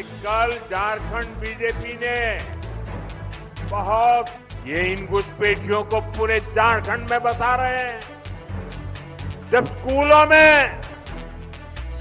कि कल झारखंड बीजेपी ने बहुत ये इन घुसपैठियों को पूरे झारखंड में बसा रहे हैं। जब स्कूलों में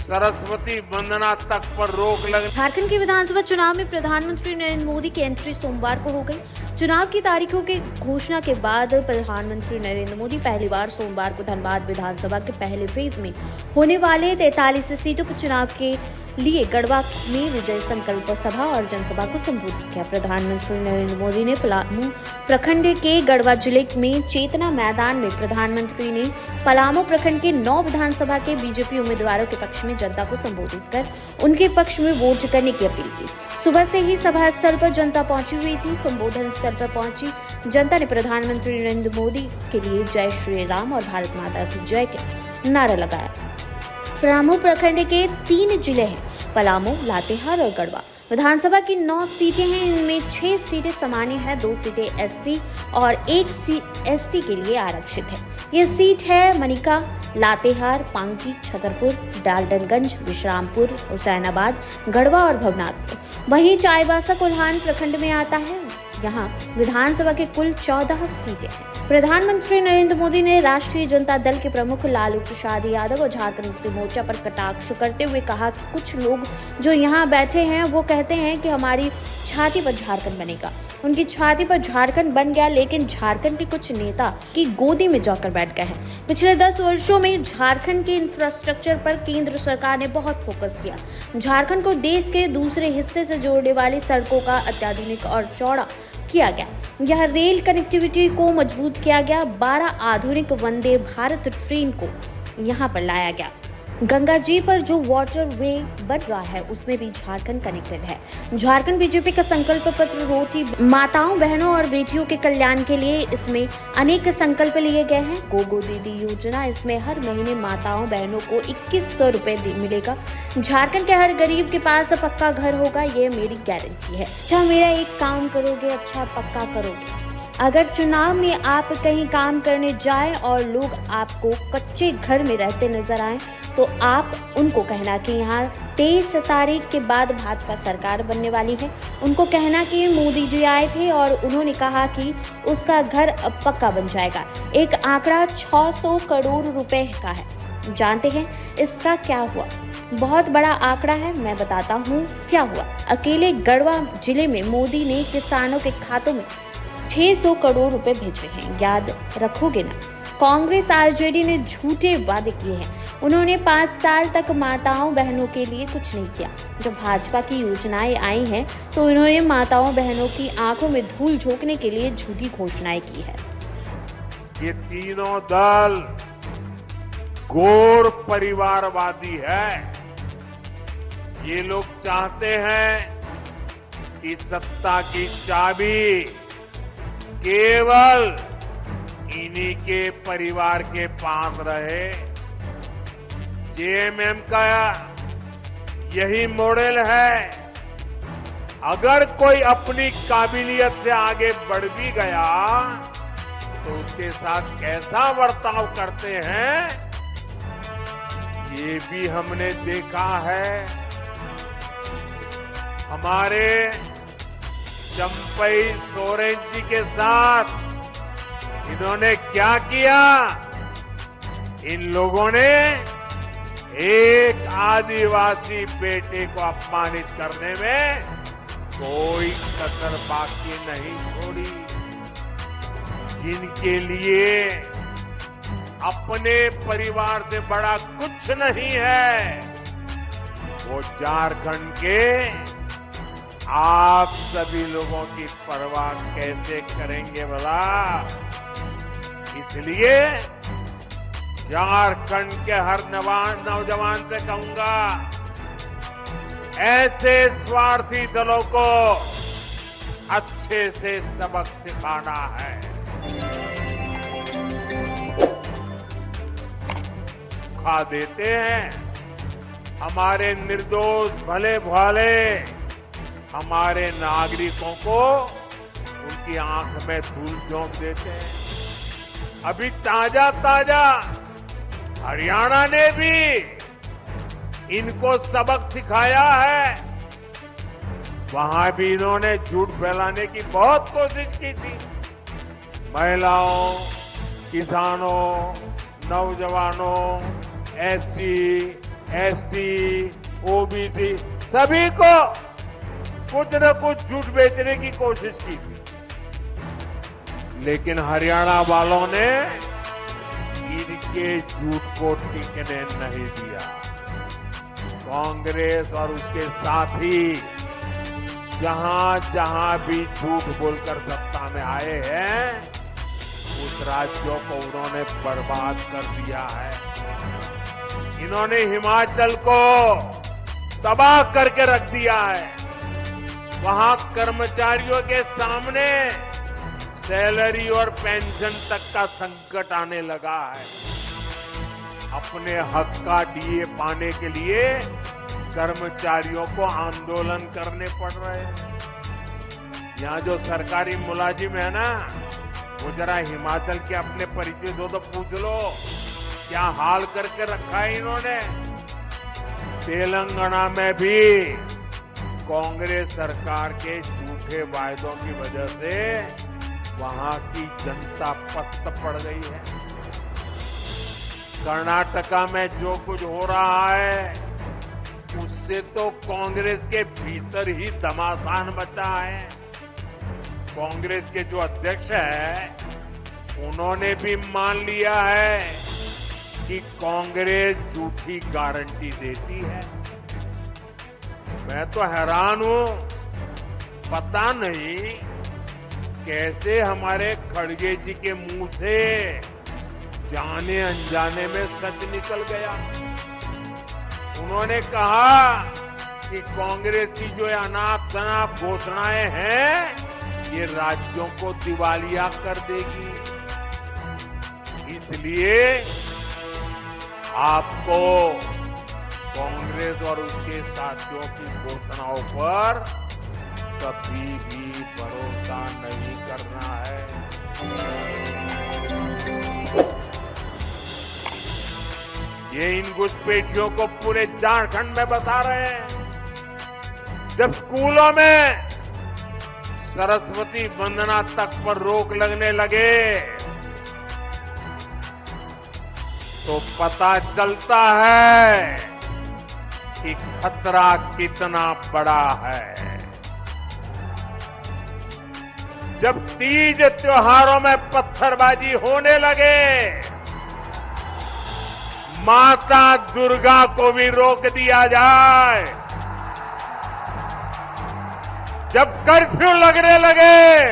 सरस्वती वंदना तक पर रोक लग। झारखंड के विधानसभा चुनाव में प्रधानमंत्री नरेंद्र मोदी की एंट्री सोमवार को हो गई। चुनाव की तारीखों की घोषणा के बाद प्रधानमंत्री नरेंद्र मोदी पहली बार सोमवार को धनबाद विधानसभा के पहले फेज में होने वाले 43 सीटों पर चुनाव के लिए गढ़वा में विजय संकल्प सभा और जनसभा को संबोधित किया। प्रधानमंत्री नरेंद्र मोदी ने पलामू प्रखंड के गढ़वा जिले में चेतना मैदान में प्रधानमंत्री ने पलामू प्रखंड के 9 विधानसभा के बीजेपी उम्मीदवारों के पक्ष में जनता को संबोधित कर उनके पक्ष में वोट करने की अपील की। सुबह से ही सभा स्थल पर जनता पहुंची हुई थी। संबोधन स्थल पर पहुंची जनता ने प्रधानमंत्री नरेंद्र मोदी के लिए जय श्री राम और भारत माता की जय के नारा लगाया। पलामू प्रखंड के 3 जिले हैं, पलामू, लातेहार और गढ़वा। विधानसभा की 9 सीटें हैं, इनमें 6 सीटें सामान्य है, 2 सीटें एससी और 1 सीट एसटी के लिए आरक्षित है। ये सीट है मनिका, लातेहार, पांकी, छतरपुर, डाल्टनगंज, विश्रामपुर, हुसैनाबाद, गढ़वा और भवनाथ। वहीं चाईबासा कोल्हान प्रखंड में आता है। यहाँ विधानसभा के कुल 14 सीटें हैं। प्रधानमंत्री नरेंद्र मोदी ने राष्ट्रीय जनता दल के प्रमुख लालू प्रसाद यादव और झारखंड मुक्ति मोर्चा पर कटाक्ष करते हुए कहा कि कुछ लोग जो यहाँ बैठे हैं वो कहते हैं कि हमारी छाती पर झारखंड बनेगा। उनकी छाती पर झारखंड बन गया, लेकिन झारखंड के कुछ नेता की गोदी में जाकर बैठ गए हैं। पिछले 10 वर्षों में झारखंड के इंफ्रास्ट्रक्चर पर केंद्र सरकार ने बहुत फोकस किया। झारखंड को देश के दूसरे हिस्से से जोड़ने वाली सड़कों का अत्याधुनिक और चौड़ा किया गया। यह रेल कनेक्टिविटी को मजबूत किया गया। 12 आधुनिक वंदे भारत ट्रेन को यहाँ पर लाया गया। गंगा जी पर जो वाटर वे बन रहा है उसमें भी झारखंड कनेक्टेड है। झारखंड बीजेपी का संकल्प पत्र रोटी माताओं, बहनों और बेटियों के कल्याण के लिए इसमें अनेक संकल्प लिए गए हैं। गोगो दीदी योजना, इसमें हर महीने माताओं बहनों को 2100 रुपए मिलेगा। झारखंड के हर गरीब के पास पक्का घर होगा, ये मेरी गारंटी है। अच्छा, मेरा एक काम करोगे, अच्छा पक्का करोगे। अगर चुनाव में आप कहीं काम करने जाएं और लोग आपको कच्चे घर में रहते नजर आए तो आप उनको कहना कि यहाँ 23 तारीख के बाद भाजपा सरकार बनने वाली है। उनको कहना कि मोदी जी आए थे और उन्होंने कहा कि उसका घर अब पक्का बन जाएगा। एक आंकड़ा 600 करोड़ रुपए का है। जानते हैं इसका क्या हुआ? बहुत बड़ा आंकड़ा है, मैं बताता हूँ क्या हुआ। अकेले गढ़वा जिले में मोदी ने किसानों के खातों में 600 करोड़ रुपए भेजे हैं। याद रखोगे ना? कांग्रेस आरजेडी ने झूठे वादे किए हैं। उन्होंने 5 साल तक माताओं बहनों के लिए कुछ नहीं किया। जब भाजपा की योजनाएं आई हैं तो उन्होंने माताओं बहनों की आंखों में धूल झोंकने के लिए झूठी घोषणाएं की है। ये तीनों दल घोर परिवारवादी है। ये लोग चाहते हैं कि सत्ता की चाबी केवल इन्हीं के परिवार के पास रहे। जेएमएम का यही मॉडल है। अगर कोई अपनी काबिलियत से आगे बढ़ भी गया तो उसके साथ कैसा बर्ताव करते हैं ये भी हमने देखा है। हमारे चंपई सोरेन जी के साथ इन्होंने क्या किया? इन लोगों ने एक आदिवासी बेटे को अपमानित करने में कोई कसर बाकी नहीं छोड़ी। जिनके लिए अपने परिवार से बड़ा कुछ नहीं है, वो झारखंड के आप सभी लोगों की परवाह कैसे करेंगे भला? इसलिए झारखंड के हर नौजवान से कहूंगा, ऐसे स्वार्थी दलों को अच्छे से सबक सिखाना है। धोखा देते हैं हमारे निर्दोष भले भाले हमारे नागरिकों को, उनकी आंख में धूल झोंक देते हैं। अभी ताजा हरियाणा ने भी इनको सबक सिखाया है। वहां भी इन्होंने झूठ फैलाने की बहुत कोशिश की थी। महिलाओं, किसानों, नौजवानों, एससी, एसटी, ओबीसी सभी को कुछ न कुछ झूठ बेचने की कोशिश की थी। लेकिन हरियाणा वालों ने इनके झूठ को टिकने नहीं दिया। कांग्रेस और उसके साथी जहां जहां भी झूठ बोलकर सत्ता में आए हैं, उस राज्यों को उन्होंने बर्बाद कर दिया है। इन्होंने हिमाचल को तबाह करके रख दिया है। वहां कर्मचारियों के सामने सैलरी और पेंशन तक का संकट आने लगा है। अपने हक का डीए पाने के लिए कर्मचारियों को आंदोलन करने पड़ रहे हैं। यहाँ जो सरकारी मुलाजिम है ना, वो जरा हिमाचल के अपने परिचय दो तो पूछ लो क्या हाल करके रखा है इन्होंने। तेलंगाना में भी कांग्रेस सरकार के झूठे वायदों की वजह से वहां की जनता पस्त पड़ गई है। कर्नाटका में जो कुछ हो रहा है उससे तो कांग्रेस के भीतर ही घमासान मचा है। कांग्रेस के जो अध्यक्ष है उन्होंने भी मान लिया है कि कांग्रेस झूठी गारंटी देती है। मैं तो हैरान हूं, पता नहीं कैसे हमारे खड़गे जी के मुंह से जाने अनजाने में सच निकल गया। उन्होंने कहा कि कांग्रेस की जो अनाप शनाप घोषणाएं हैं ये राज्यों को दिवालिया कर देगी। इसलिए आपको कांग्रेस और उसके साथियों की घोषणाओं पर कभी भी भरोसा नहीं करना है। ये इन घुसपैठियों को पूरे झारखंड में बता रहे हैं। जब स्कूलों में सरस्वती वंदना तक पर रोक लगने लगे तो पता चलता है कि खतरा कितना बड़ा है। जब तीज त्योहारों में पत्थरबाजी होने लगे, माता दुर्गा को भी रोक दिया जाए। जब कर्फ्यू लगने लगे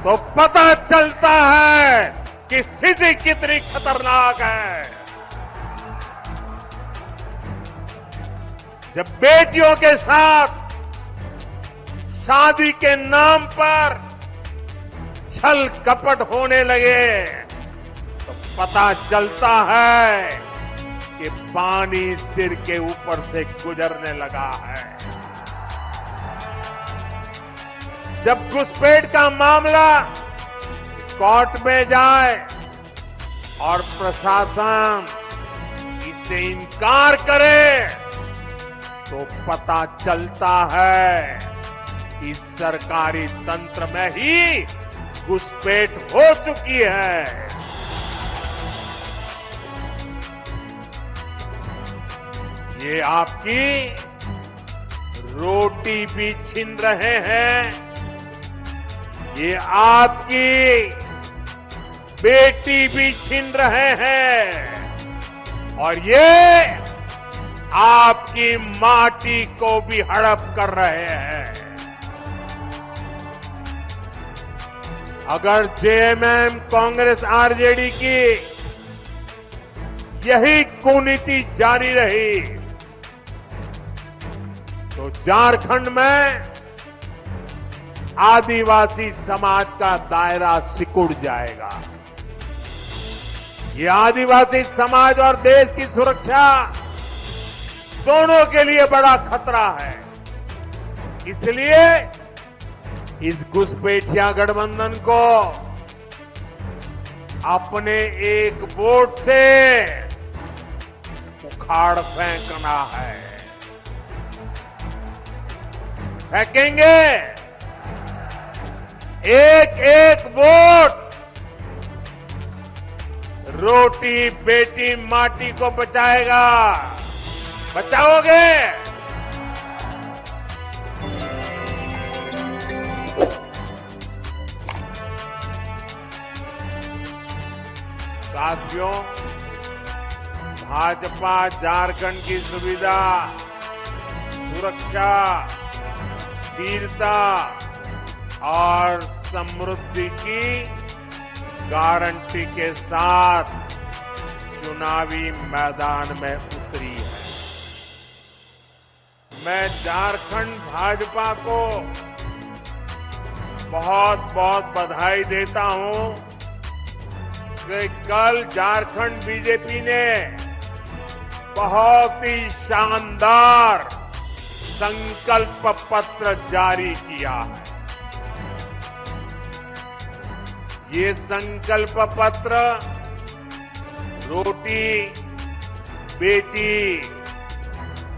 तो पता चलता है कि स्थिति कितनी खतरनाक है। जब बेटियों के साथ शादी के नाम पर छल कपट होने लगे तो पता चलता है कि पानी सिर के ऊपर से गुजरने लगा है। जब घुसपैठ का मामला कोर्ट में जाए और प्रशासन इससे इनकार करे तो पता चलता है कि सरकारी तंत्र में ही घुसपैठ हो चुकी है। ये आपकी रोटी भी छीन रहे हैं, ये आपकी बेटी भी छीन रहे हैं और ये आपकी माटी को भी हड़प कर रहे हैं। अगर जेएमएम, कांग्रेस, आरजेडी की यही कुनीति जारी रही तो झारखंड में आदिवासी समाज का दायरा सिकुड़ जाएगा। ये आदिवासी समाज और देश की सुरक्षा दोनों के लिए बड़ा खतरा है। इसलिए इस घुसपैठिया गठबंधन को अपने एक वोट से उखाड़ फेंकना है। फेंकेंगे। एक एक वोट रोटी बेटी माटी को बचाएगा। बचाओगे? साथियों, भाजपा झारखंड की सुविधा, सुरक्षा, स्थिरता और समृद्धि की गारंटी के साथ चुनावी मैदान में उतरी है। मैं झारखंड भाजपा को बहुत बहुत बधाई देता हूं कि कल झारखंड बीजेपी ने बहुत ही शानदार संकल्प पत्र जारी किया है। ये संकल्प पत्र रोटी, बेटी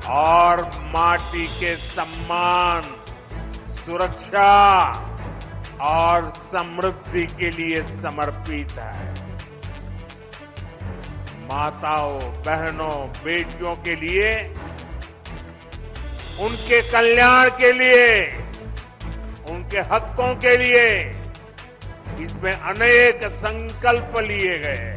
और माटी के सम्मान, सुरक्षा और समृद्धि के लिए समर्पित है। माताओं, बहनों, बेटियों के लिए, उनके कल्याण के लिए, उनके हकों के लिए इसमें अनेक संकल्प लिए गए।